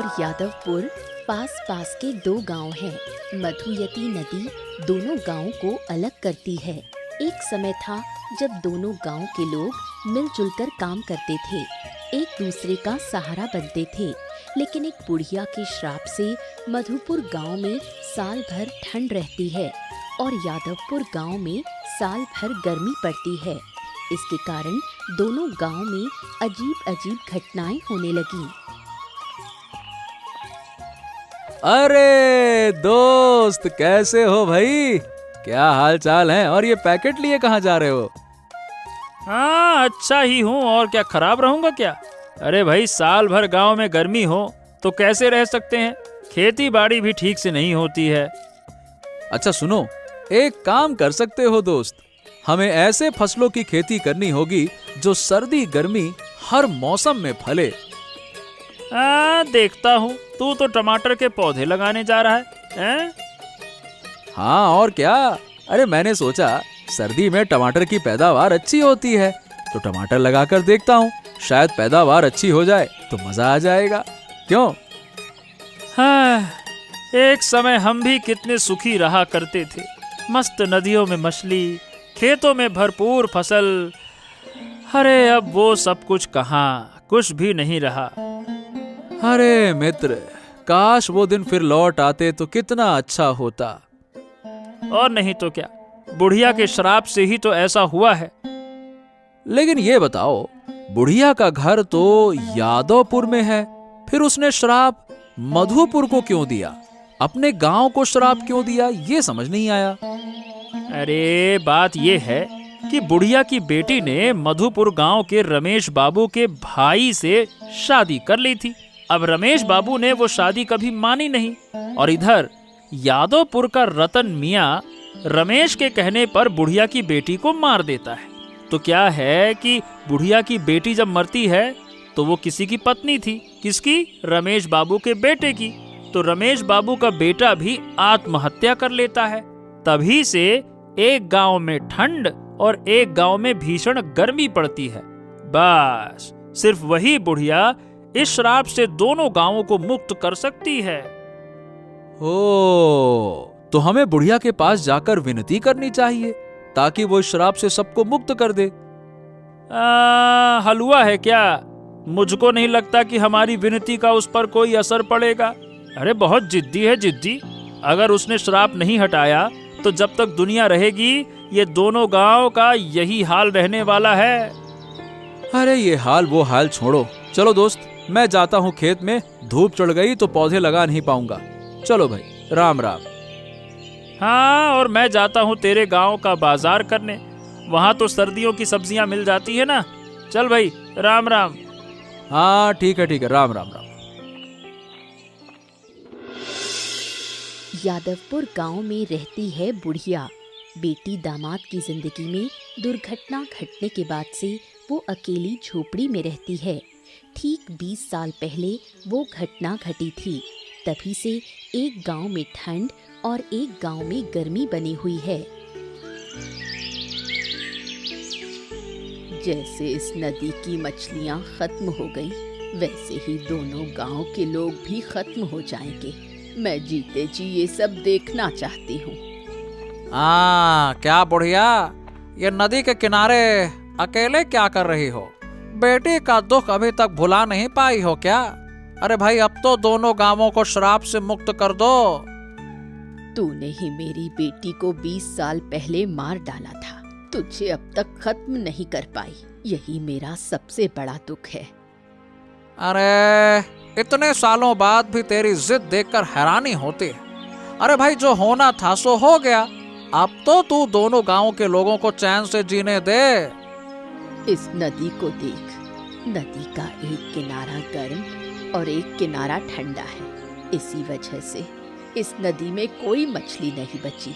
और यादवपुर पास पास के दो गांव हैं। मधुयती नदी दोनों गांवों को अलग करती है। एक समय था जब दोनों गांव के लोग मिलजुल कर काम करते थे, एक दूसरे का सहारा बनते थे। लेकिन एक बुढ़िया के श्राप से मधुपुर गांव में साल भर ठंड रहती है और यादवपुर गांव में साल भर गर्मी पड़ती है। इसके कारण दोनों गांव में अजीब अजीब घटनाएं होने लगी। अरे दोस्त, कैसे हो भाई? क्या हाल चाल है? और ये पैकेट लिए कहाँ जा रहे हो? हाँ, अच्छा ही हूँ और क्या, खराब रहूंगा क्या? अरे भाई, साल भर गांव में गर्मी हो तो कैसे रह सकते हैं? खेती बाड़ी भी ठीक से नहीं होती है। अच्छा सुनो, एक काम कर सकते हो दोस्त, हमें ऐसे फसलों की खेती करनी होगी जो सर्दी गर्मी हर मौसम में फले। देखता हूँ, तू तो टमाटर के पौधे लगाने जा रहा है? हाँ और क्या। अरे मैंने सोचा सर्दी में टमाटर की पैदावार अच्छी होती है तो टमाटर लगाकर देखता हूँ, शायद पैदावार अच्छी हो जाए तो मजा आ जाएगा। क्यों? हाँ, एक समय हम भी कितने सुखी रहा करते थे। मस्त नदियों में मछली, खेतों में भरपूर फसल। अरे अब वो सब कुछ कहाँ, कुछ भी नहीं रहा। अरे मित्र, काश वो दिन फिर लौट आते तो कितना अच्छा होता। और नहीं तो क्या, बुढ़िया के श्राप से ही तो ऐसा हुआ है। लेकिन ये बताओ, बुढ़िया का घर तो यादवपुर में है, फिर उसने श्राप मधुपुर को क्यों दिया? अपने गांव को श्राप क्यों दिया, ये समझ नहीं आया। अरे बात ये है कि बुढ़िया की बेटी ने मधुपुर गांव के रमेश बाबू के भाई से शादी कर ली थी। अब रमेश बाबू ने वो शादी कभी मानी नहीं और इधर यादवपुर का रतन मियाँ रमेश के कहने पर बुढ़िया की बेटी को मार देता है। तो क्या है कि बुढ़िया की बेटी जब मरती है तो वो किसी की पत्नी थी। किसकी? रमेश बाबू के बेटे की। तो रमेश बाबू का बेटा भी आत्महत्या कर लेता है। तभी से एक गांव में ठंड और एक गांव में भीषण गर्मी पड़ती है। बस सिर्फ वही बुढ़िया इस श्राप से दोनों गांवों को मुक्त कर सकती है। ओ, तो हमें बुढ़िया के पास जाकर विनती करनी चाहिए ताकि वो इस श्राप से सबको मुक्त कर दे। हलवा है क्या? मुझको नहीं लगता कि हमारी विनती का उस पर कोई असर पड़ेगा। अरे बहुत जिद्दी है, जिद्दी। अगर उसने श्राप नहीं हटाया तो जब तक दुनिया रहेगी ये दोनों गांव का यही हाल रहने वाला है। अरे ये हाल वो हाल छोड़ो, चलो दोस्त, मैं जाता हूँ खेत में, धूप चढ़ गई तो पौधे लगा नहीं पाऊंगा। चलो भाई, राम राम। हाँ, और मैं जाता हूँ तेरे गांव का बाजार करने, वहाँ तो सर्दियों की सब्जियाँ मिल जाती है ना। चल भाई, राम राम। हाँ ठीक है, राम राम राम। यादवपुर गांव में रहती है बुढ़िया। बेटी दामाद की जिंदगी में दुर्घटना घटने के बाद से वो अकेली झोपड़ी में रहती है। ठीक 20 साल पहले वो घटना घटी थी। तभी से एक गांव में ठंड और एक गांव में गर्मी बनी हुई है। जैसे इस नदी की मछलियां खत्म हो गई, वैसे ही दोनों गांव के लोग भी खत्म हो जाएंगे। मैं जीते जी ये सब देखना चाहती हूँ। क्या बुढ़िया, ये नदी के किनारे अकेले क्या कर रही हो? बेटी का दुख अभी तक भुला नहीं पाई हो क्या? अरे भाई, अब तो दोनों गांवों को श्राप से मुक्त कर दो। तूने ही मेरी बेटी को 20 साल पहले मार डाला था, तुझे अब तक खत्म नहीं कर पाई। यही मेरा सबसे बड़ा दुख है। अरे इतने सालों बाद भी तेरी जिद देखकर हैरानी होती है। अरे भाई, जो होना था सो हो गया। अब तो तू दोनों गांवों के लोगों को चैन से जीने दे। इस नदी को देख, नदी का एक किनारा गर्म और एक किनारा ठंडा है। इसी वजह से इस नदी में कोई मछली नहीं बची।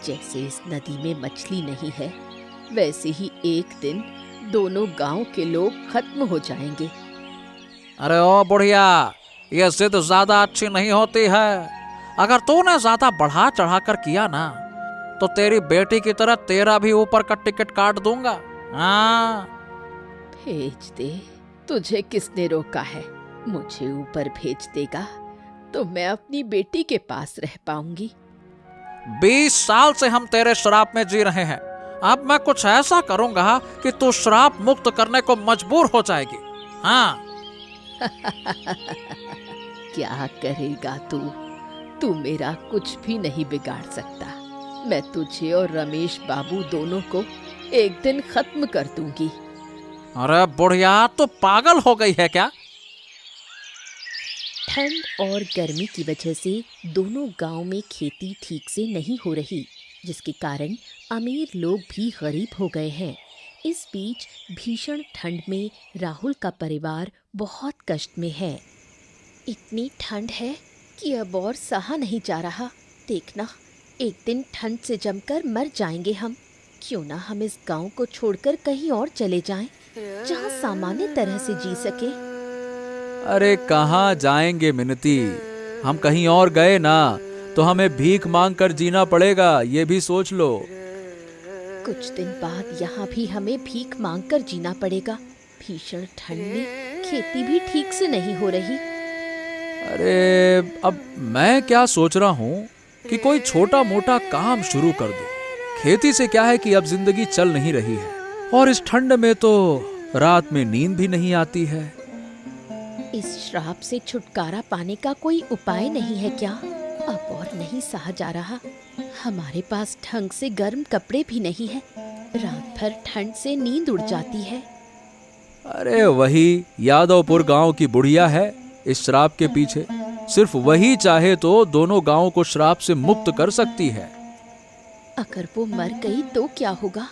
जैसे इस नदी में मछली नहीं है, वैसे ही एक दिन दोनों गांव के लोग खत्म हो जाएंगे। अरे ओ बुढ़िया, ये जिद ज्यादा अच्छी नहीं होती है। अगर तूने ज्यादा बढ़ा चढ़ा कर किया ना, तो तेरी बेटी की तरह तेरा भी ऊपर का टिकट काट दूंगा। हाँ, भेज दे, तुझे किसने रोका है? मुझे ऊपर भेज देगा तो मैं अपनी बेटी के पास रह पाऊंगी। 20 साल से हम तेरे श्राप में जी रहे हैं। अब मैं कुछ ऐसा करूंगा कि तू श्राप मुक्त करने को मजबूर हो जाएगी। हाँ। क्या करेगा तू? तू मेरा कुछ भी नहीं बिगाड़ सकता। मैं तुझे और रमेश बाबू दोनों को एक दिन खत्म कर दूंगी। अरे बुढ़िया, तो पागल हो गई है क्या? ठंड और गर्मी की वजह से दोनों गांव में खेती ठीक से नहीं हो रही, जिसके कारण अमीर लोग भी गरीब हो गए हैं। इस बीच भीषण ठंड में राहुल का परिवार बहुत कष्ट में है। इतनी ठंड है कि अब और सहा नहीं जा रहा। देखना, एक दिन ठंड से जमकर मर जाएंगे हम। क्यों ना हम इस गांव को छोड़कर कहीं और चले जाएं, जहां सामान्य तरह से जी सके। अरे कहाँ जाएंगे मिनती, हम कहीं और गए ना तो हमें भीख मांग कर जीना पड़ेगा, ये भी सोच लो। कुछ दिन बाद यहाँ भी हमें भीख मांग कर जीना पड़ेगा। भीषण ठंड में खेती भी ठीक से नहीं हो रही। अरे अब मैं क्या सोच रहा हूँ कि कोई छोटा मोटा काम शुरू कर दो। खेती से क्या है कि अब जिंदगी चल नहीं रही है, और इस ठंड में तो रात में नींद भी नहीं आती है। इस श्राप से छुटकारा पाने का कोई उपाय नहीं है क्या? अब और नहीं सहा जा रहा। हमारे पास ढंग से गर्म कपड़े भी नहीं है। रात भर ठंड से नींद उड़ जाती है। अरे वही यादवपुर गांव की बुढ़िया है इस श्राप के पीछे। सिर्फ वही चाहे तो दोनों गांवों को श्राप से मुक्त कर सकती है। अगर वो मर गई तो क्या होगा?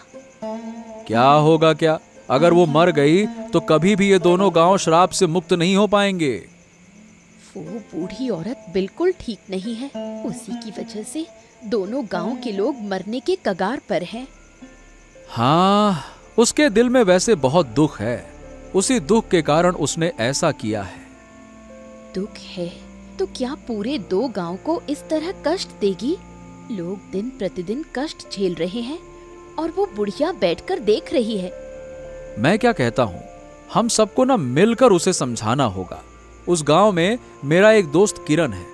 क्या होगा क्या? अगर वो मर गई तो कभी भी ये दोनों गांव श्राप से मुक्त नहीं हो पाएंगे। वो बूढ़ी औरत बिल्कुल ठीक नहीं है। उसी की वजह से दोनों गांव के लोग मरने के कगार पर हैं। हाँ, उसके दिल में वैसे बहुत दुख है। उसी दुख के कारण उसने ऐसा किया है। दुख है तो क्या पूरे 2 गांव को इस तरह कष्ट देगी? लोग दिन प्रतिदिन कष्ट झेल रहे हैं और वो बुढ़िया बैठकर देख रही है। मैं क्या कहता हूँ, हम सबको ना मिलकर उसे समझाना होगा। उस गांव में मेरा एक दोस्त किरण है,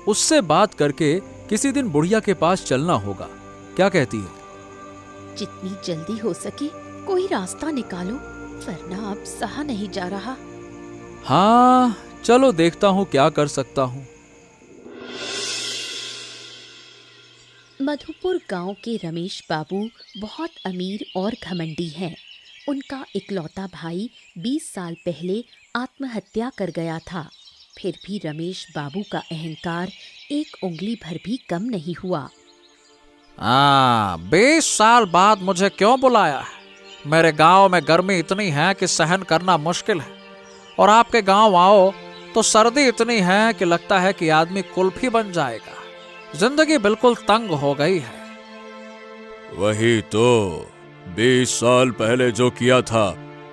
उससे बात करके किसी दिन बुढ़िया के पास चलना होगा। क्या कहती हो? जितनी जल्दी हो सके कोई रास्ता निकालो, वरना अब सहा नहीं जा रहा। हाँ चलो, देखता हूँ क्या कर सकता हूँ। मधुपुर गांव के रमेश बाबू बहुत अमीर और घमंडी हैं। उनका इकलौता भाई 20 साल पहले आत्महत्या कर गया था। फिर भी रमेश बाबू का अहंकार एक उंगली भर भी कम नहीं हुआ। 20 साल बाद मुझे क्यों बुलाया है? मेरे गांव में गर्मी इतनी है कि सहन करना मुश्किल है, और आपके गांव आओ तो सर्दी इतनी है कि लगता है कि आदमी कुल्फी बन जाएगा। जिंदगी बिल्कुल तंग हो गई है। वही तो, 20 साल पहले जो किया था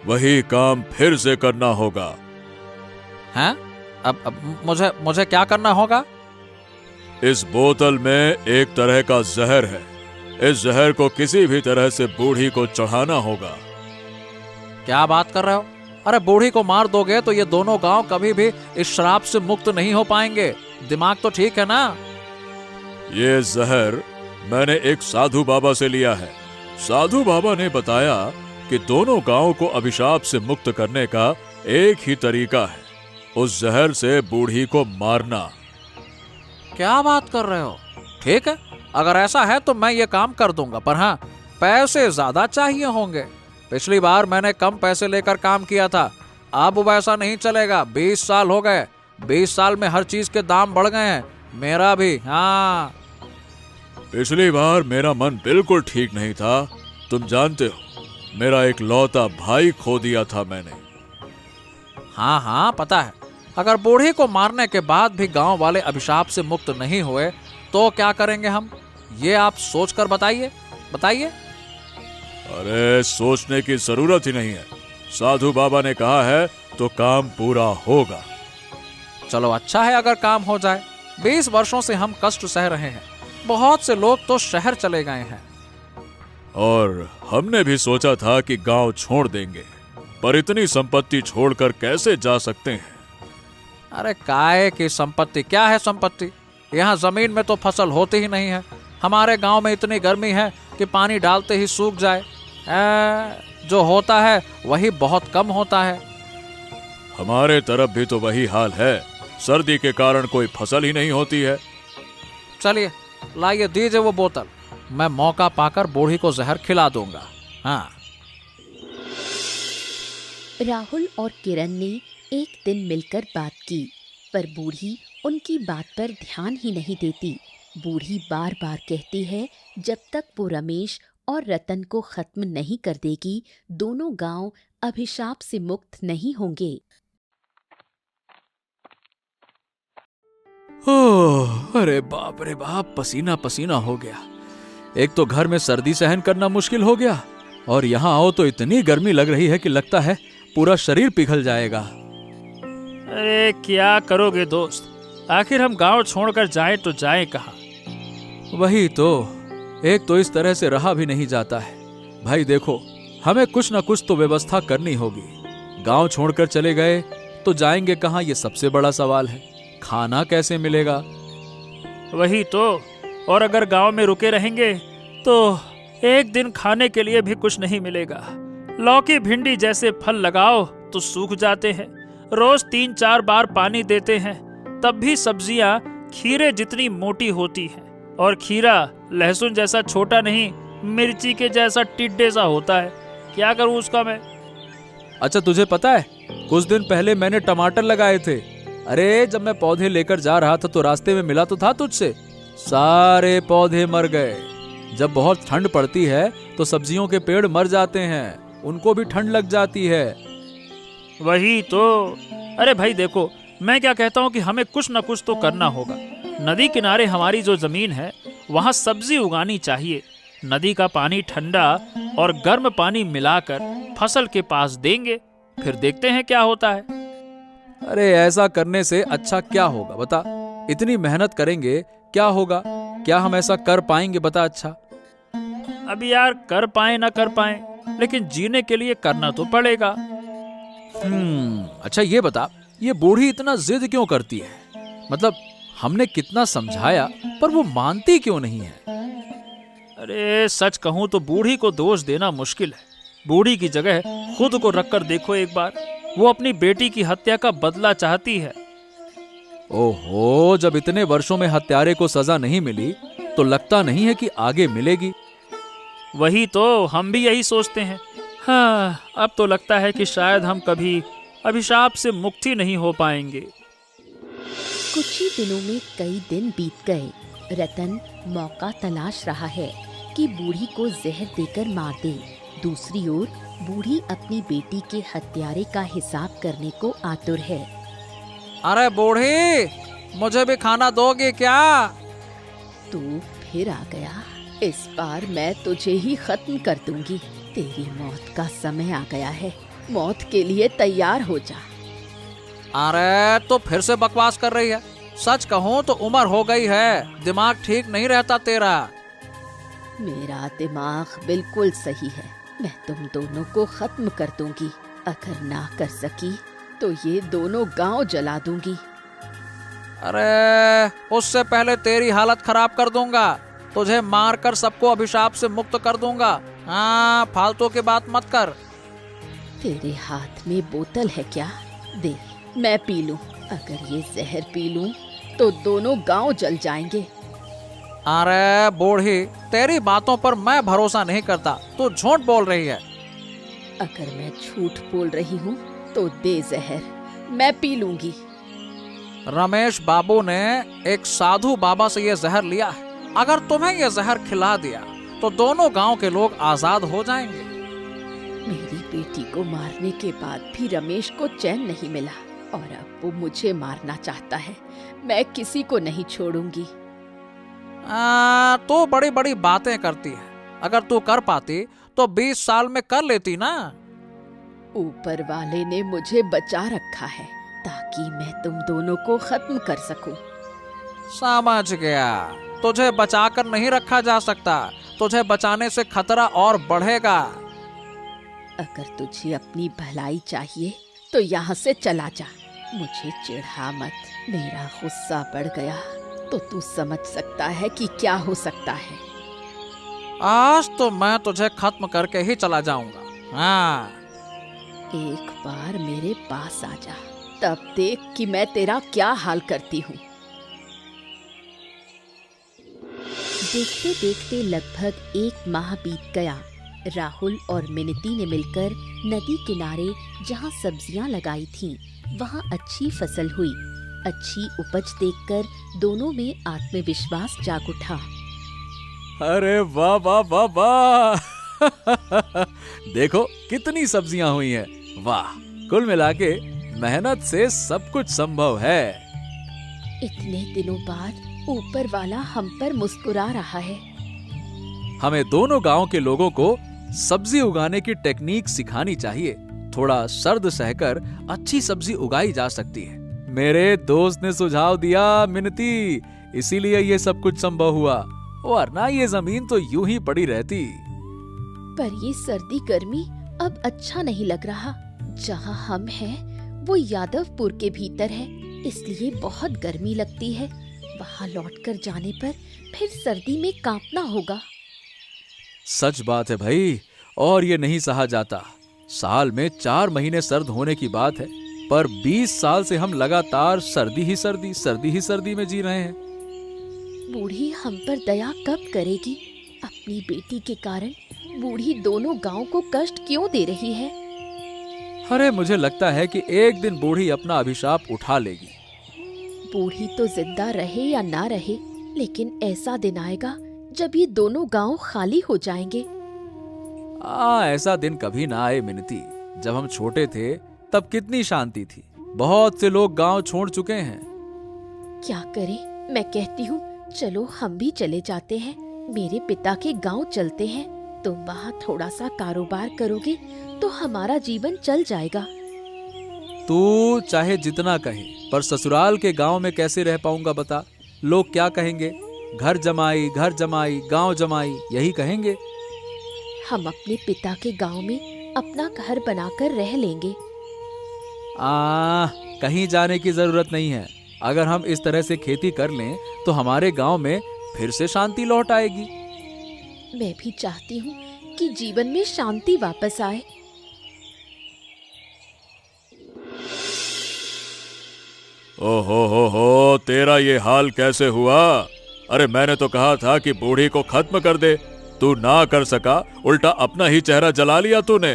वही काम फिर से करना होगा। हैं? अब मुझे क्या करना होगा? इस बोतल में एक तरह का जहर है। इस जहर को किसी भी तरह से बूढ़ी को चढ़ाना होगा। क्या बात कर रहे हो? अरे बूढ़ी को मार दोगे तो ये दोनों गांव कभी भी इस श्राप से मुक्त नहीं हो पाएंगे। दिमाग तो ठीक है ना? ये जहर मैंने एक साधु बाबा से लिया है। साधु बाबा ने बताया कि दोनों गांव को अभिशाप से मुक्त करने का एक ही तरीका है, उस जहर से बूढ़ी को मारना। क्या बात कर रहे हो? ठीक है, अगर ऐसा है तो मैं ये काम कर दूंगा, पर हाँ, पैसे ज्यादा चाहिए होंगे। पिछली बार मैंने कम पैसे लेकर काम किया था, अब वैसा नहीं चलेगा। 20 साल हो गए, 20 साल में हर चीज के दाम बढ़ गए हैं, मेरा भी। हाँ, पिछली बार मेरा मन बिल्कुल ठीक नहीं था। तुम जानते हो, मेरा एक लौता भाई खो दिया था मैंने। हाँ हाँ पता है। अगर बूढ़ी को मारने के बाद भी गांव वाले अभिशाप से मुक्त नहीं हुए तो क्या करेंगे हम? ये आप सोचकर बताइए। अरे सोचने की जरूरत ही नहीं है। साधु बाबा ने कहा है तो काम पूरा होगा। चलो अच्छा है अगर काम हो जाए। 20 वर्षों से हम कष्ट सह रहे हैं। बहुत से लोग तो शहर चले गए हैं। और हमने भी सोचा था कि गांव छोड़ देंगे, पर इतनी संपत्ति छोड़कर कैसे जा सकते हैं? अरे काय की संपत्ति, क्या है संपत्ति? यहाँ जमीन में तो फसल होती ही नहीं है। हमारे गांव में इतनी गर्मी है कि पानी डालते ही सूख जाए। जो होता है वही बहुत कम होता है। हमारे तरफ भी तो वही हाल है, सर्दी के कारण कोई फसल ही नहीं होती है। चलिए लाइए, दीजिए वो बोतल, मैं मौका पाकर बूढ़ी को जहर खिला दूंगा। हाँ। राहुल और किरण ने एक दिन मिलकर बात की, पर बूढ़ी उनकी बात पर ध्यान ही नहीं देती। बूढ़ी बार बार कहती है जब तक वो रमेश और रतन को खत्म नहीं कर देगी, दोनों गांव अभिशाप से मुक्त नहीं होंगे। अरे बाप रे बाप, पसीना पसीना हो गया। एक तो घर में सर्दी सहन करना मुश्किल हो गया, और यहाँ आओ तो इतनी गर्मी लग रही है कि लगता है पूरा शरीर पिघल जाएगा। अरे क्या करोगे दोस्त, आखिर हम गांव छोड़कर जाएं तो जाएं कहाँ? वही तो, एक तो इस तरह से रहा भी नहीं जाता है। भाई देखो, हमें कुछ ना कुछ तो व्यवस्था करनी होगी। गांव छोड़कर चले गए तो जाएंगे कहाँ, ये सबसे बड़ा सवाल है। खाना कैसे मिलेगा? वही तो, और अगर गांव में रुके रहेंगे तो एक दिन खाने के लिए भी कुछ नहीं मिलेगा। लौकी भिंडी जैसे फल लगाओ तो सूख जाते हैं, रोज 3-4 बार पानी देते हैं, तब भी सब्जियां खीरे जितनी मोटी होती हैं, और खीरा लहसुन जैसा छोटा नहीं, मिर्ची के जैसा टिड्डे सा होता है। क्या करूं उसका मैं? अच्छा तुझे पता है, कुछ दिन पहले मैंने टमाटर लगाए थे। अरे जब मैं पौधे लेकर जा रहा था तो रास्ते में मिला तो था तुझसे, सारे पौधे मर गए। जब बहुत ठंड पड़ती है तो सब्जियों के पेड़ मर जाते हैं, उनको भी ठंड लग जाती है। वही तो। अरे भाई देखो, मैं क्या कहता हूँ कि हमें कुछ न कुछ तो करना होगा। नदी किनारे हमारी जो जमीन है वहाँ सब्जी उगानी चाहिए। नदी का पानी ठंडा और गर्म पानी मिलाकर फसल के पास देंगे, फिर देखते हैं क्या होता है। अरे ऐसा करने से अच्छा क्या होगा बता? इतनी मेहनत करेंगे, क्या होगा? क्या हम ऐसा कर पाएंगे बता? अच्छा अब यार, कर पाए ना कर पाए, लेकिन जीने के लिए करना तो पड़ेगा। अच्छा ये बता, ये बूढ़ी इतना जिद क्यों करती है? मतलब हमने कितना समझाया पर वो मानती क्यों नहीं है? अरे सच कहूं तो बूढ़ी को दोष देना मुश्किल है। बूढ़ी की जगह खुद को रखकर देखो एक बार, वो अपनी बेटी की हत्या का बदला चाहती है। ओहो, जब इतने वर्षों में हत्यारे को सजा नहीं मिली तो लगता नहीं है कि आगे मिलेगी। वही तो, हम भी यही सोचते हैं। हाँ, अब तो लगता है कि शायद हम कभी अभिशाप से मुक्ति नहीं हो पाएंगे। कुछ ही दिनों में कई दिन बीत गए। रतन मौका तलाश रहा है कि बूढ़ी को जहर देकर मार दे। दूसरी ओर बूढ़ी अपनी बेटी के हत्यारे का हिसाब करने को आतुर है। अरे बूढ़ी, मुझे भी खाना दोगे क्या? तू फिर आ गया। इस बार मैं तुझे ही खत्म कर दूंगी। तेरी मौत का समय आ गया है, मौत के लिए तैयार हो जा। अरे तो फिर से बकवास कर रही है। सच कहूँ तो उम्र हो गई है, दिमाग ठीक नहीं रहता तेरा। मेरा दिमाग बिल्कुल सही है। मैं तुम दोनों को खत्म कर दूंगी। अगर ना कर सकी तो ये दोनों गांव जला दूंगी। अरे उससे पहले तेरी हालत खराब कर दूंगा। तुझे मारकर सबको अभिशाप से मुक्त कर दूंगा। हाँ, फालतू की बात मत कर। तेरे हाथ में बोतल है क्या? दे, मैं पी लूं। अगर ये जहर पी लूं तो दोनों गांव जल जाएंगे। अरे बूढ़ी, तेरी बातों पर मैं भरोसा नहीं करता। तू झूठ बोल रही है। अगर मैं झूठ बोल रही हूँ तो दे जहर, मैं पी लूंगी। रमेश बाबू ने एक साधु बाबा से ये जहर लिया है। अगर तुम्हें ये जहर खिला दिया तो दोनों गांव के लोग आजाद हो जाएंगे। मेरी बेटी को मारने के बाद भी रमेश को चैन नहीं मिला, और अब वो मुझे मारना चाहता है। मैं किसी को नहीं छोड़ूंगी। तो बड़ी बड़ी बातें करती है। अगर तू कर पाती तो 20 साल में कर लेती ना। ऊपर वाले ने मुझे बचा रखा है ताकि मैं तुम दोनों को खत्म कर सकूं। समझ गया। तुझे बचाकर नहीं रखा जा सकता। तुझे बचाने से खतरा और बढ़ेगा। अगर तुझे अपनी भलाई चाहिए तो यहाँ से चला जा। मुझे चिढ़ा मत, मेरा गुस्सा बढ़ गया तो तू समझ सकता है कि क्या हो सकता है। आज तो मैं तुझे खत्म करके ही चला जाऊंगा। हाँ, एक बार मेरे पास आ जा, तब देख कि मैं तेरा क्या हाल करती हूँ। देखते देखते लगभग 1 माह बीत गया। राहुल और मिनती ने मिलकर नदी किनारे जहाँ सब्जियाँ लगाई थीं, वहाँ अच्छी फसल हुई। अच्छी उपज देखकर दोनों में आत्मविश्वास जाग उठा। अरे वाह वाह वाह वाह देखो कितनी सब्जियां हुई हैं। वाह, कुल मिला के मेहनत से सब कुछ संभव है। इतने दिनों बाद ऊपर वाला हम पर मुस्कुरा रहा है। हमें दोनों गांव के लोगों को सब्जी उगाने की टेक्निक सिखानी चाहिए। थोड़ा सर्द सहकर अच्छी सब्जी उगाई जा सकती है। मेरे दोस्त ने सुझाव दिया मिनती, इसीलिए ये सब कुछ संभव हुआ, वरना ये जमीन तो यूं ही पड़ी रहती। पर ये सर्दी गर्मी अब अच्छा नहीं लग रहा। जहाँ हम हैं वो यादवपुर के भीतर है, इसलिए बहुत गर्मी लगती है। वहाँ लौटकर जाने पर फिर सर्दी में कांपना होगा। सच बात है भाई, और ये नहीं सहा जाता। साल में 4 महीने सर्द होने की बात है, पर 20 साल से हम लगातार सर्दी ही सर्दी में जी रहे हैं। बूढ़ी हम पर दया कब करेगी? अपनी बेटी के कारण बूढ़ी दोनों गांव को कष्ट क्यों दे रही है? अरे मुझे लगता है कि एक दिन बूढ़ी अपना अभिशाप उठा लेगी। बूढ़ी तो जिंदा रहे या ना रहे, लेकिन ऐसा दिन आएगा जब ये दोनों गांव खाली हो जाएंगे। ऐसा दिन कभी ना आए मिनती। जब हम छोटे थे तब कितनी शांति थी। बहुत से लोग गांव छोड़ चुके हैं। क्या करें? मैं कहती हूँ चलो हम भी चले जाते हैं। मेरे पिता के गांव चलते हैं। तुम वहाँ थोड़ा सा कारोबार करोगे तो हमारा जीवन चल जाएगा। तू चाहे जितना कहे, पर ससुराल के गांव में कैसे रह पाऊंगा बता? लोग क्या कहेंगे? घर जमाई गांव जमाई, यही कहेंगे। हम अपने पिता के गांव में अपना घर बनाकर रह लेंगे। कहीं जाने की जरूरत नहीं है। अगर हम इस तरह से खेती कर लें तो हमारे गांव में फिर से शांति लौट आएगी। मैं भी चाहती हूँ कि जीवन में शांति वापस आए। ओहो, तेरा ये हाल कैसे हुआ? अरे मैंने तो कहा था कि बूढ़ी को खत्म कर दे, तू ना कर सका, उल्टा अपना ही चेहरा जला लिया तूने।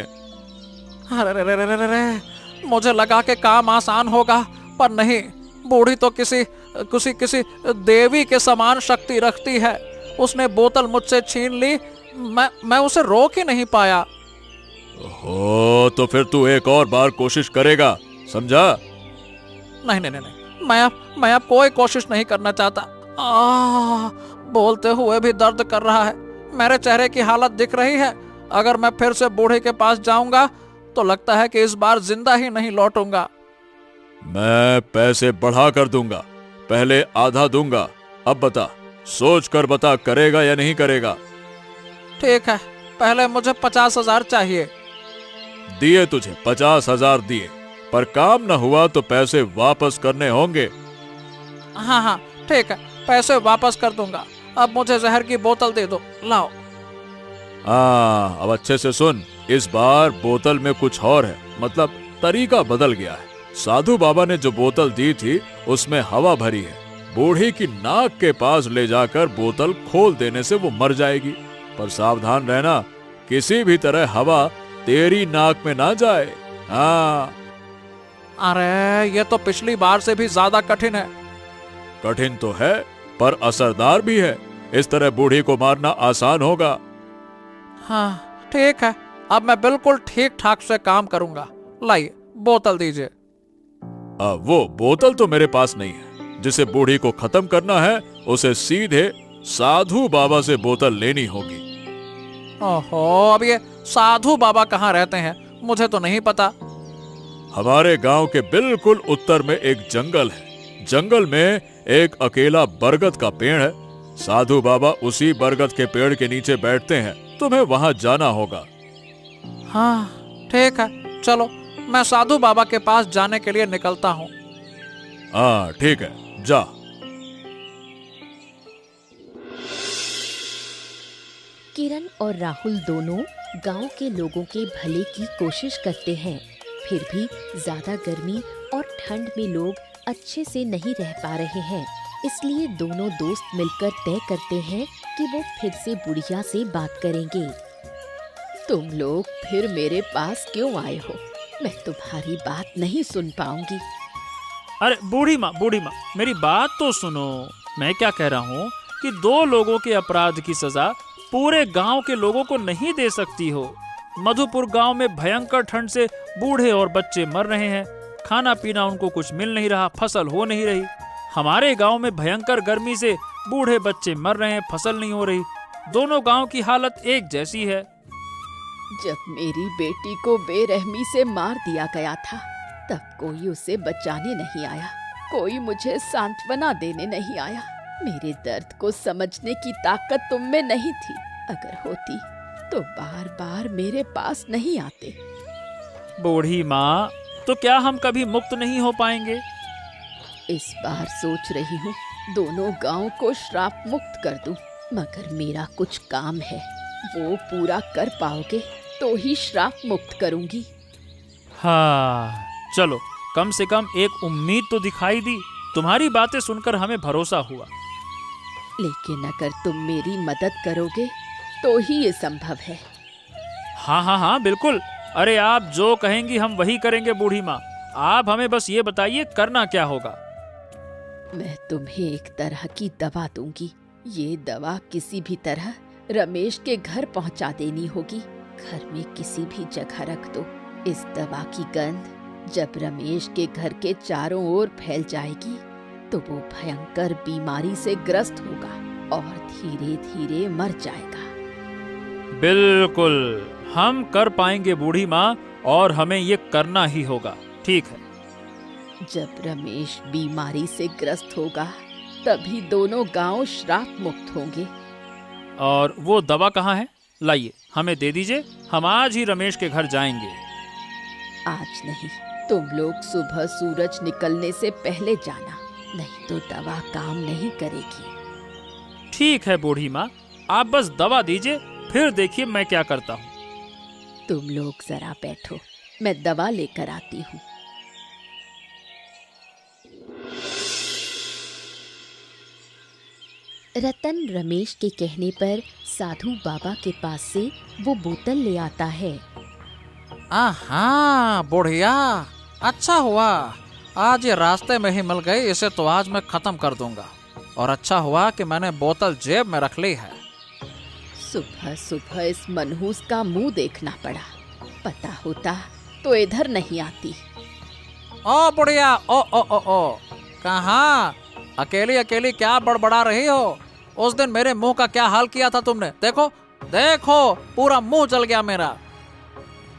अरे मुझे लगा कि काम आसान होगा, पर नहीं। बूढ़ी तो किसी देवी के समान शक्ति रखती है। उसने बोतल मुझसे छीन ली, मैं उसे रोक ही नहीं पाया। हो तो फिर तू एक और बार कोशिश करेगा, समझा? नहीं, मैं अब कोई कोशिश नहीं करना चाहता। बोलते हुए भी दर्द कर रहा है। मेरे चेहरे की हालत दिख रही है। अगर मैं फिर से बूढ़े के पास जाऊंगा तो लगता है कि इस बार जिंदा ही नहीं लौटूंगा। मैं पैसे बढ़ा कर दूंगा, पहले आधा दूंगा। अब बता, सोच कर बता, करेगा या नहीं करेगा? ठीक है, पहले मुझे 50,000 चाहिए। दिए तुझे 50,000 दिए, पर काम न हुआ तो पैसे वापस करने होंगे। हाँ, ठीक है, पैसे वापस कर दूंगा। अब मुझे जहर की बोतल दे दो, लाओ। अब अच्छे से सुन, इस बार बोतल में कुछ और है, मतलब तरीका बदल गया है। साधु बाबा ने जो बोतल दी थी उसमें हवा भरी है। बूढ़ी की नाक के पास ले जाकर बोतल खोल देने से वो मर जाएगी, पर सावधान रहना, किसी भी तरह हवा तेरी नाक में ना जाए। अरे ये तो पिछली बार से भी ज्यादा कठिन है। कठिन तो है, पर असरदार भी है। इस तरह बूढ़ी को मारना आसान होगा। हाँ ठीक है, अब मैं बिल्कुल ठीक ठाक से काम करूंगा। लाइए बोतल दीजिए। वो बोतल तो मेरे पास नहीं है। जिसे बूढ़ी को खत्म करना है उसे सीधे साधु बाबा से बोतल लेनी होगी। ओहो, अब ये साधु बाबा कहाँ रहते हैं? मुझे तो नहीं पता। हमारे गांव के बिल्कुल उत्तर में एक जंगल है। जंगल में एक अकेला बरगद का पेड़ है। साधु बाबा उसी बरगद के पेड़ के नीचे बैठते हैं। तुम्हें वहां जाना होगा। हाँ ठीक है, चलो मैं साधु बाबा के पास जाने के लिए निकलता हूँ। हाँ ठीक है, जा। किरण और राहुल दोनों गांव के लोगों के भले की कोशिश करते हैं, फिर भी ज्यादा गर्मी और ठंड में लोग अच्छे से नहीं रह पा रहे हैं। इसलिए दोनों दोस्त मिलकर तय करते हैं कि वो फिर से बुढ़िया से बात करेंगे। तुम लोग फिर मेरे पास क्यों आए हो? मैं तुम्हारी बात नहीं सुन पाऊंगी। अरे बूढ़ी माँ, मेरी बात तो सुनो। मैं क्या कह रहा हूँ कि 2 लोगों के अपराध की सजा पूरे गांव के लोगों को नहीं दे सकती हो। मधुपुर गांव में भयंकर ठंड से बूढ़े और बच्चे मर रहे हैं, खाना पीना उनको कुछ मिल नहीं रहा, फसल हो नहीं रही। हमारे गांव में भयंकर गर्मी से बूढ़े बच्चे मर रहे हैं, फसल नहीं हो रही। दोनों गांव की हालत एक जैसी है। जब मेरी बेटी को बेरहमी से मार दिया गया था, तब कोई उसे बचाने नहीं आया, कोई मुझे सांत्वना देने नहीं आया। मेरे दर्द को समझने की ताकत तुम में नहीं थी। अगर होती तो बार बार मेरे पास नहीं आते। बूढ़ी माँ, तो क्या हम कभी मुक्त नहीं हो पाएंगे? इस बार सोच रही हूँ दोनों गांव को श्राप मुक्त कर दूं, मगर मेरा कुछ काम है, वो पूरा कर पाओगे तो ही श्राप मुक्त करूंगी। हाँ चलो, कम से कम एक उम्मीद तो दिखाई दी। तुम्हारी बातें सुनकर हमें भरोसा हुआ। लेकिन अगर तुम मेरी मदद करोगे तो ही ये संभव है। हाँ बिल्कुल। अरे आप जो कहेंगी हम वही करेंगे बूढ़ी माँ। आप हमें बस ये बताइए करना क्या होगा। मैं तुम्हें एक तरह की दवा दूंगी। ये दवा किसी भी तरह रमेश के घर पहुंचा देनी होगी। घर में किसी भी जगह रख दो। इस दवा की गंध जब रमेश के घर के चारों ओर फैल जाएगी तो वो भयंकर बीमारी से ग्रस्त होगा और धीरे धीरे मर जाएगा। बिल्कुल, हम कर पाएंगे बूढ़ी माँ, और हमें ये करना ही होगा। ठीक है। जब रमेश बीमारी से ग्रस्त होगा तभी दोनों गांव श्राप मुक्त होंगे। और वो दवा कहाँ है? लाइए, हमें दे दीजिए। हम आज ही रमेश के घर जाएंगे। आज नहीं, तुम लोग सुबह सूरज निकलने से पहले जाना, नहीं तो दवा काम नहीं करेगी। ठीक है बूढ़ी माँ, आप बस दवा दीजिए, फिर देखिए मैं क्या करता हूँ। तुम लोग जरा बैठो, मैं दवा लेकर आती हूँ। रतन रमेश के कहने पर साधु बाबा के पास से वो बोतल ले आता है। हाँ बुढ़िया, अच्छा हुआ आज ये रास्ते में ही मिल गई। इसे तो आज मैं खत्म कर दूंगा। और अच्छा हुआ कि मैंने बोतल जेब में रख ली है। सुबह सुबह इस मनहूस का मुंह देखना पड़ा। पता होता तो इधर नहीं आती। ओ बुढ़िया, ओ कहाँ अकेली अकेली क्या बड़बड़ा रही हो? उस दिन मेरे मुंह का क्या हाल किया था तुमने? देखो देखो, पूरा मुंह जल गया मेरा।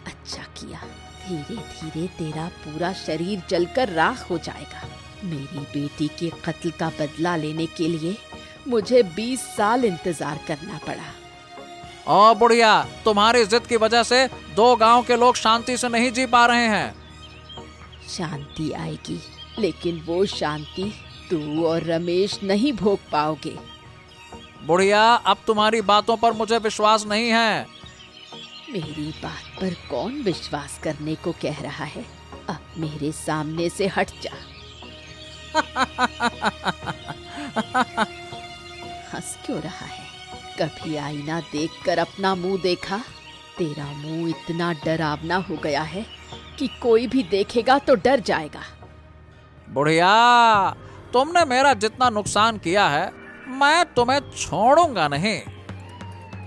अच्छा किया, धीरे धीरे तेरा पूरा शरीर जलकर राख हो जाएगा। मेरी बेटी के कत्ल का बदला लेने के लिए मुझे 20 साल इंतजार करना पड़ा। ओ बुढ़िया, तुम्हारी जिद की वजह से 2 गांव के लोग शांति से नहीं जी पा रहे हैं। शांति आएगी, लेकिन वो शांति तू और रमेश नहीं भोग पाओगे। बुढ़िया, अब तुम्हारी बातों पर मुझे विश्वास नहीं है। मेरी बात पर कौन विश्वास करने को कह रहा है? अब मेरे सामने से हट जा। हंस क्यों रहा है? कभी आईना देखकर अपना मुंह देखा? तेरा मुंह इतना डरावना हो गया है कि कोई भी देखेगा तो डर जाएगा। बुढ़िया, तुमने मेरा जितना नुकसान किया है मैं तुम्हें छोड़ूंगा नहीं।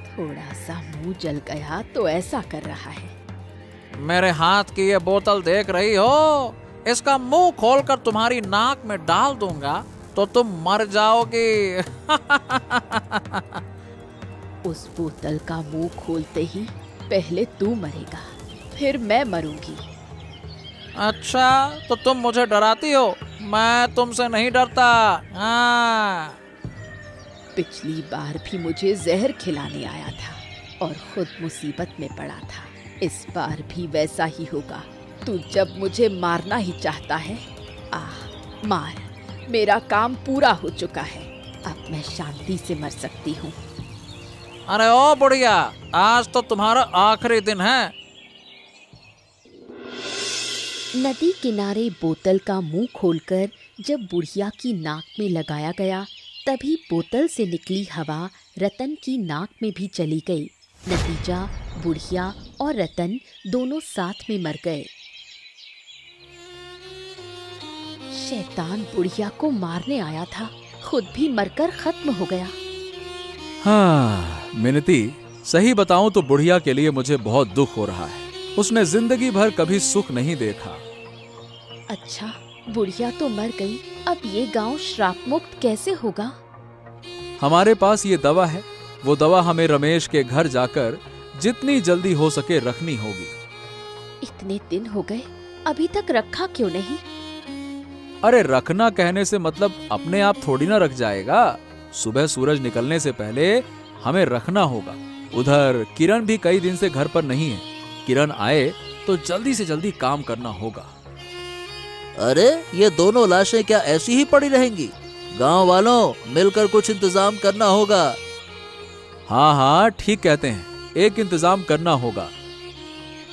थोड़ा सा मुंह जल गया तो ऐसा कर रहा है। मेरे हाथ की ये बोतल देख रही हो? इसका मुंह खोलकर तुम्हारी नाक में डाल दूंगा तो तुम मर जाओगी। उस बोतल का मुंह खोलते ही पहले तू मरेगा, फिर मैं मरूंगी। अच्छा, तो तुम मुझे डराती हो? मैं तुमसे नहीं डरता। हाँ। पिछली बार भी मुझे जहर खिलाने आया था और खुद मुसीबत में पड़ा था। इस बार भी वैसा ही होगा। तू जब मुझे मारना ही चाहता है, मार, मेरा काम पूरा हो चुका है। अब मैं शांति से मर सकती हूँ। अरे ओ बुढ़िया, आज तो तुम्हारा आखिरी दिन है। नदी किनारे बोतल का मुंह खोलकर जब बुढ़िया की नाक में लगाया गया, तभी बोतल से निकली हवा रतन की नाक में भी चली गई। नतीजा, बुढ़िया और रतन दोनों साथ में मर गए। शैतान बुढ़िया को मारने आया था, खुद भी मरकर खत्म हो गया। हाँ मिनती, सही बताऊं तो बुढ़िया के लिए मुझे बहुत दुख हो रहा है। उसने जिंदगी भर कभी सुख नहीं देखा। अच्छा, बुढ़िया तो मर गई, अब ये गांव श्राप मुक्त कैसे होगा? हमारे पास ये दवा है। वो दवा हमें रमेश के घर जाकर जितनी जल्दी हो सके रखनी होगी। इतने दिन हो गए, अभी तक रखा क्यों नहीं? अरे रखना कहने से मतलब अपने आप थोड़ी ना रख जाएगा। सुबह सूरज निकलने से पहले हमें रखना होगा। उधर किरण भी कई दिन से घर पर नहीं है। किरण आए तो जल्दी से जल्दी काम करना होगा। अरे ये दोनों लाशें क्या ऐसी ही पड़ी रहेंगी? गांव वालों, मिलकर कुछ इंतजाम करना होगा। हाँ हाँ ठीक कहते हैं, एक इंतजाम करना होगा।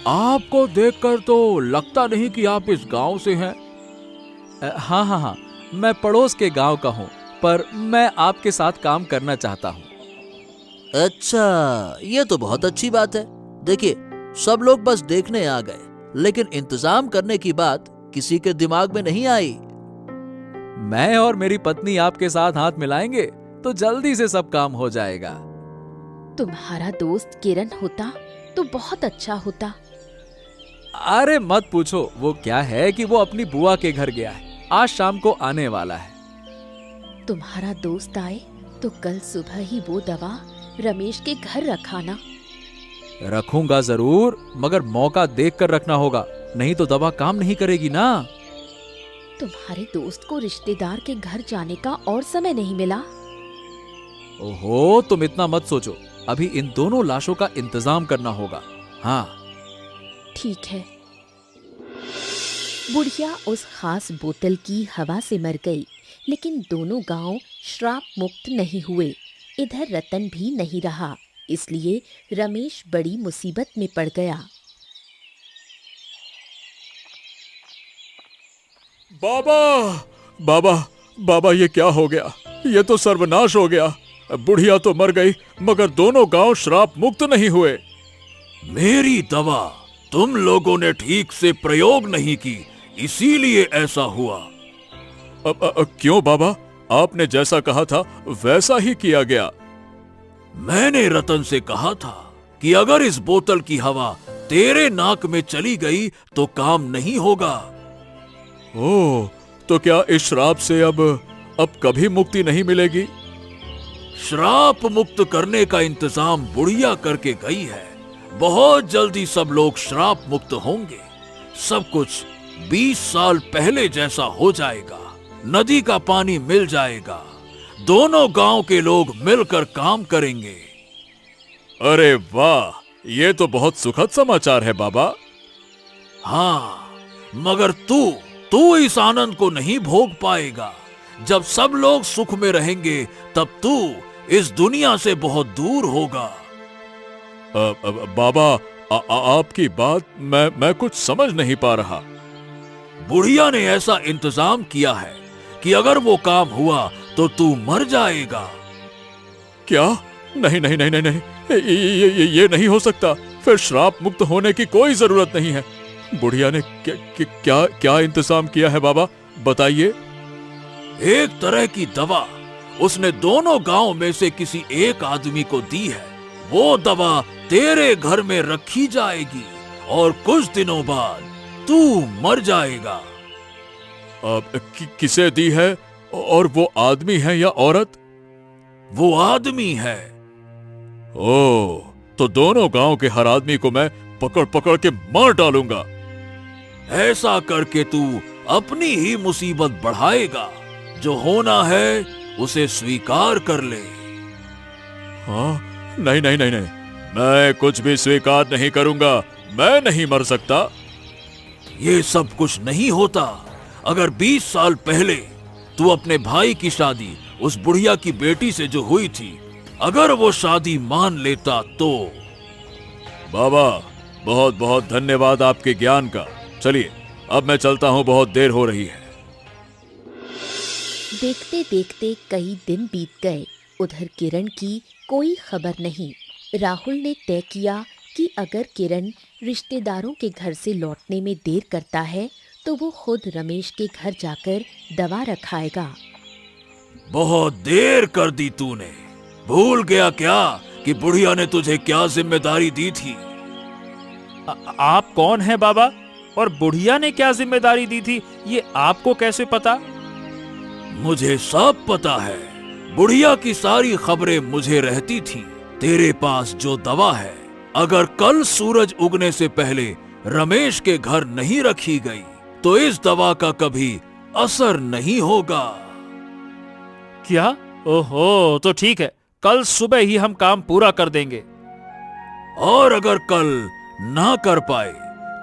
आपको देखकर तो लगता नहीं कि आप इस गांव से हैं। हाँ हाँ हाँ, मैं पड़ोस के गांव का हूँ, पर मैं आपके साथ काम करना चाहता हूँ। अच्छा, ये तो बहुत अच्छी बात है। देखिए, सब लोग बस देखने आ गए, लेकिन इंतजाम करने की बात किसी के दिमाग में नहीं आई। मैं और मेरी पत्नी आपके साथ हाथ मिलाएंगे तो जल्दी से सब काम हो जाएगा। तुम्हारा दोस्त किरण होता तो बहुत अच्छा होता। अरे मत पूछो, वो क्या है कि वो अपनी बुआ के घर गया है, आज शाम को आने वाला है। तुम्हारा दोस्त आए तो कल सुबह ही वो दवा रमेश के घर रखाना। रखूंगा जरूर, मगर मौका देख कर रखना होगा, नहीं तो दवा काम नहीं करेगी ना। तुम्हारे दोस्त को रिश्तेदार के घर जाने का और समय नहीं मिला। ओहो, तुम इतना मत सोचो, अभी इन दोनों लाशों का इंतजाम करना होगा। हाँ ठीक है। बुढ़िया उस खास बोतल की हवा से मर गई, लेकिन दोनों गांव श्राप मुक्त नहीं हुए। इधर रतन भी नहीं रहा, इसलिए रमेश बड़ी मुसीबत में पड़ गया। बाबा बाबा बाबा, ये क्या हो गया? ये तो सर्वनाश हो गया। बुढ़िया तो मर गई, मगर दोनों गांव श्राप मुक्त नहीं हुए। मेरी दवा तुम लोगों ने ठीक से प्रयोग नहीं की, इसीलिए ऐसा हुआ। क्यों बाबा? आपने जैसा कहा था वैसा ही किया गया। मैंने रतन से कहा था कि अगर इस बोतल की हवा तेरे नाक में चली गई तो काम नहीं होगा। ओह, तो क्या इस श्राप से अब कभी मुक्ति नहीं मिलेगी? श्राप मुक्त करने का इंतजाम बुढ़िया करके गई है। बहुत जल्दी सब लोग श्राप मुक्त होंगे। सब कुछ 20 साल पहले जैसा हो जाएगा। नदी का पानी मिल जाएगा। दोनों गांव के लोग मिलकर काम करेंगे। अरे वाह, ये तो बहुत सुखद समाचार है बाबा। हाँ, मगर तू इस आनंद को नहीं भोग पाएगा। जब सब लोग सुख में रहेंगे तब तू इस दुनिया से बहुत दूर होगा। बाबा, आपकी बात मैं कुछ समझ नहीं पा रहा। बुढ़िया ने ऐसा इंतजाम किया है कि अगर वो काम हुआ तो तू मर जाएगा। क्या? नहीं नहीं नहीं नहीं नहीं, ये नहीं हो सकता। फिर श्राप मुक्त होने की कोई जरूरत नहीं है। बुढ़िया ने क्या इंतजाम किया है बाबा, बताइए। एक तरह की दवा उसने दोनों गांव में से किसी एक आदमी को दी है। वो दवा तेरे घर में रखी जाएगी और कुछ दिनों बाद तू मर जाएगा। किसे दी है? और वो आदमी है या औरत? वो आदमी है। ओह, तो दोनों गांव के हर आदमी को मैं पकड़ पकड़ के मार डालूंगा। ऐसा करके तू अपनी ही मुसीबत बढ़ाएगा। जो होना है उसे स्वीकार कर ले। हाँ, नहीं नहीं नहीं नहीं, मैं कुछ भी स्वीकार नहीं करूंगा। मैं नहीं मर सकता। ये सब कुछ नहीं होता अगर 20 साल पहले तू अपने भाई की शादी उस बुढ़िया की बेटी से जो हुई थी, अगर वो शादी मान लेता तो। बाबा, बहुत बहुत धन्यवाद आपके ज्ञान का। चलिए अब मैं चलता हूँ, बहुत देर हो रही है। देखते देखते कई दिन बीत गए। उधर किरण की कोई खबर नहीं। राहुल ने तय किया कि अगर किरण रिश्तेदारों के घर से लौटने में देर करता है तो वो खुद रमेश के घर जाकर दवा रखाएगा। बहुत देर कर दी तूने। भूल गया क्या कि बुढ़िया ने तुझे क्या जिम्मेदारी दी थी? आप कौन हैं बाबा, और बुढ़िया ने क्या जिम्मेदारी दी थी, ये आपको कैसे पता? मुझे सब पता है। बुढ़िया की सारी खबरें मुझे रहती थी। तेरे पास जो दवा है, अगर कल सूरज उगने से पहले रमेश के घर नहीं रखी गई तो इस दवा का कभी असर नहीं होगा। क्या? ओहो, तो ठीक है, कल सुबह ही हम काम पूरा कर देंगे। और अगर कल ना कर पाए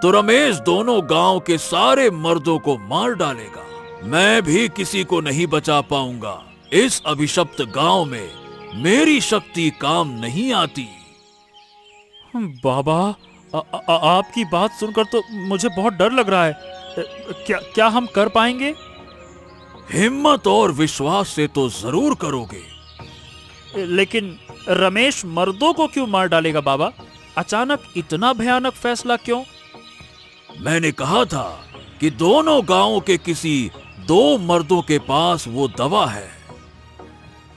तो रमेश दोनों गांव के सारे मर्दों को मार डालेगा। मैं भी किसी को नहीं बचा पाऊंगा। इस अभिशप्त गांव में मेरी शक्ति काम नहीं आती। बाबा, आपकी बात सुनकर तो मुझे बहुत डर लग रहा है। क्या हम कर पाएंगे? हिम्मत और विश्वास से तो जरूर करोगे। लेकिन रमेश मर्दों को क्यों मार डालेगा बाबा? अचानक इतना भयानक फैसला क्यों? मैंने कहा था कि दोनों गांवों के किसी 2 मर्दों के पास वो दवा है।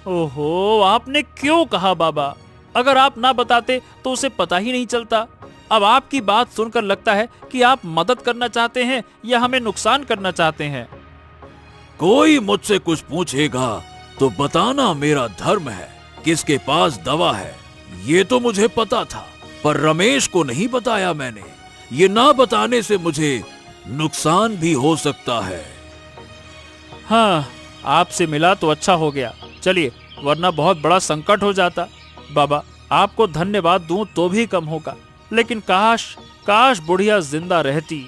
ओहो, आपने क्यों कहा बाबा? अगर आप ना बताते तो उसे पता ही नहीं चलता। अब आपकी बात सुनकर लगता है कि आप मदद करना चाहते हैं या हमें नुकसान करना चाहते हैं। कोई मुझसे कुछ पूछेगा तो बताना मेरा धर्म है। किसके पास दवा है ये तो मुझे पता था, पर रमेश को नहीं बताया मैंने। ये ना बताने से मुझे नुकसान भी हो सकता है। हाँ, आपसे मिला तो अच्छा हो गया। चलिए, वरना बहुत बड़ा संकट हो जाता। बाबा, आपको धन्यवाद दूं तो भी कम होगा, लेकिन काश बुढ़िया जिंदा रहती।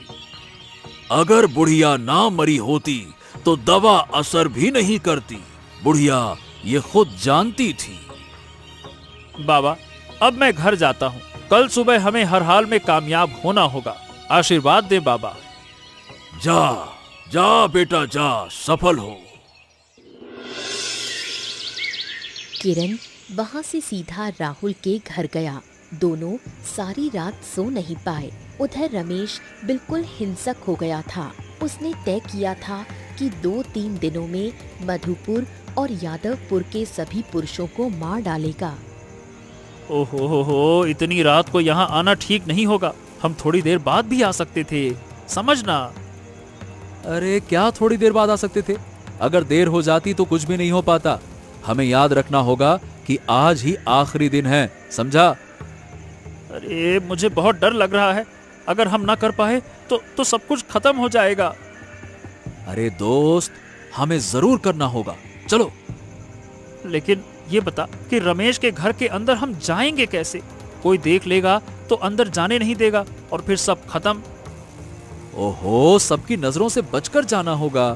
अगर बुढ़िया ना मरी होती तो दवा असर भी नहीं करती। बुढ़िया ये खुद जानती थी। बाबा, अब मैं घर जाता हूँ। कल सुबह हमें हर हाल में कामयाब होना होगा। आशीर्वाद दे बाबा। जा जा बेटा जा, सफल हो। किरण वहां से सीधा राहुल के घर गया। दोनों सारी रात सो नहीं पाए। उधर रमेश बिल्कुल हिंसक हो गया था। उसने तय किया था कि 2-3 दिनों में मधुपुर और यादवपुर के सभी पुरुषों को मार डालेगा। ओहो, इतनी रात को यहाँ आना ठीक नहीं होगा। हम थोड़ी देर बाद भी आ सकते थे, समझना। अरे क्या थोड़ी देर बाद आ सकते थे? अगर देर हो जाती तो कुछ भी नहीं हो पाता। हमें याद रखना होगा कि आज ही आखिरी दिन है, समझा? अरे मुझे बहुत डर लग रहा है। अगर हम ना कर पाए तो सब कुछ खत्म हो जाएगा। अरे दोस्त, हमें जरूर करना होगा। चलो। लेकिन ये बता कि रमेश के घर के अंदर हम जाएंगे कैसे? कोई देख लेगा तो अंदर जाने नहीं देगा और फिर सब खत्म। ओहो, सबकी नजरों से बचकर जाना होगा।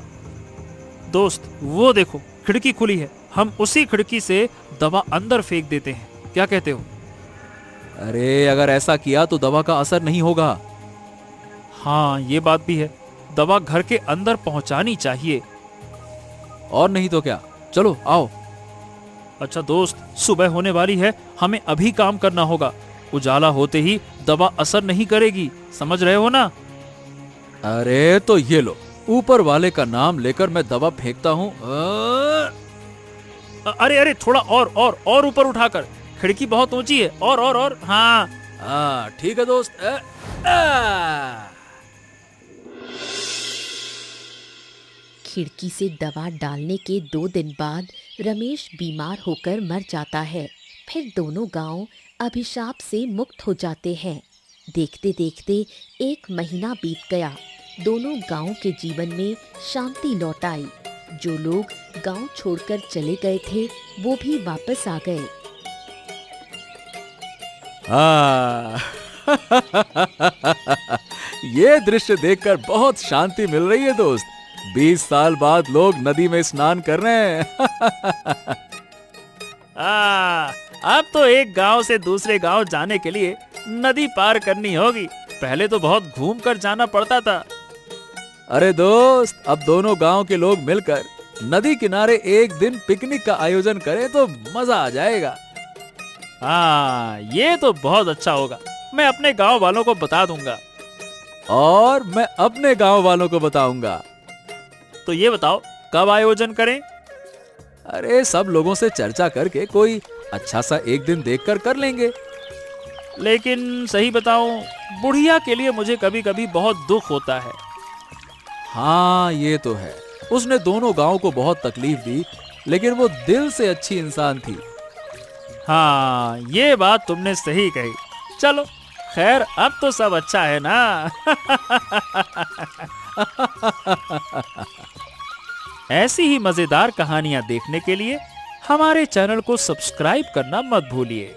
दोस्त, वो देखो, खिड़की खुली है। हम उसी खिड़की से दवा अंदर फेंक देते हैं, क्या कहते हो? अरे अगर ऐसा किया तो दवा का असर नहीं होगा। हाँ, ये बात भी है। दवा घर के अंदर पहुंचानी चाहिए। और नहीं तो क्या। चलो आओ। अच्छा दोस्त, सुबह होने वाली है। हमें अभी काम करना होगा। उजाला होते ही दवा असर नहीं करेगी, समझ रहे हो ना? अरे तो ये लो, ऊपर वाले का नाम लेकर मैं दवा फेंकता हूँ। अरे थोड़ा और ऊपर उठाकर। खिड़की बहुत ऊंची है। और हाँ, ठीक है दोस्त। खिड़की से दवा डालने के 2 दिन बाद रमेश बीमार होकर मर जाता है। फिर दोनों गांव अभिशाप से मुक्त हो जाते हैं। देखते देखते 1 महीना बीत गया। दोनों गांव के जीवन में शांति लौट आई। जो लोग गांव छोड़कर चले गए थे वो भी वापस आ गए। ये दृश्य देखकर बहुत शांति मिल रही है दोस्त। 20 साल बाद लोग नदी में स्नान कर रहे हैं। अब तो एक गांव से दूसरे गांव जाने के लिए नदी पार करनी होगी। पहले तो बहुत घूम कर जाना पड़ता था। अरे दोस्त, अब दोनों गांव के लोग मिलकर नदी किनारे एक दिन पिकनिक का आयोजन करें तो मजा आ जाएगा। हाँ, ये तो बहुत अच्छा होगा। मैं अपने गांव वालों को बता दूंगा। और मैं अपने गांव वालों को बताऊंगा। तो ये बताओ, कब आयोजन करें? अरे सब लोगों से चर्चा करके कोई अच्छा सा एक दिन देखकर कर लेंगे। लेकिन सही बताऊं, बुढ़िया के लिए मुझे कभी कभी बहुत दुख होता है। हाँ, ये तो है। उसने दोनों गांव को बहुत तकलीफ दी, लेकिन वो दिल से अच्छी इंसान थी। हाँ, ये बात तुमने सही कही। चलो खैर, अब तो सब अच्छा है ना। ऐसी ही मजेदार कहानियां देखने के लिए हमारे चैनल को सब्सक्राइब करना मत भूलिए।